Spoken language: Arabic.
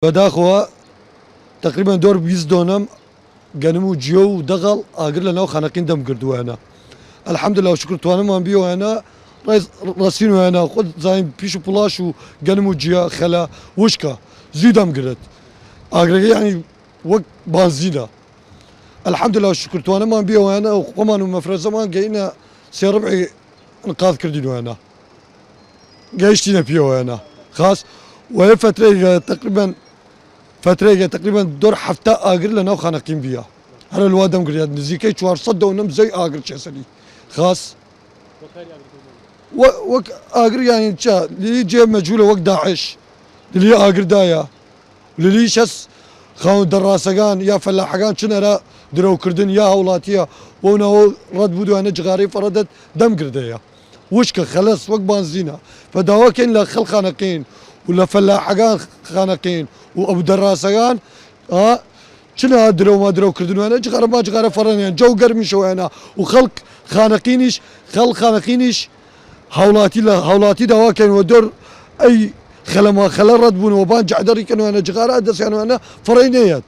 بەداخەوە تقریبا دۆر 20 دۆنەم گەنم و جیۆ و دەغەڵ ئاگر لەناو خانەقین دەم کردووانە الحەمدلله و شکر توانمان بیوانە ڕاستین وانە خۆت زانین پیش و پڵاش و گەنم و جیا خەلا وشکە زوو دەم گرت ئاگرەکە یعنی وەک بانزینە الحەمدلله و شکر توانمان بیوانە و خۆمان و مەفرەزەمان گەینە سێ ڕبعی انقاذ کردینوانە گەیشتینە پێوانە خاص وهي فترة تقريبا دور حفتا آجر لنا وخانقين بيها هذا الوادم قريت نزيكي 400 ونم زي آجر شسلي خاص وك آجر يعني شا اللي جاي مجهولة وقت داعش اللي آجر دايا اللي شس خاون دراسجان يا فلاحجان شنرا درو كردن يا أولاتيا ونا رد بدو أنا جغاري فردت دم قرديا وشك خلص وقت بنزينة فدواكين لخل خانقين ولا فلاحجان خانقين وابو دراسجان شنو درو ما درو كردن انا جغار ما جغار فرن يعني جو قرمي شو انا وخلق خانقينيش هولاتي دواكين ودور اي خلا ما خلا رد بون وبان جعدري كانوا انا جغار ادس يعني انا فرينيات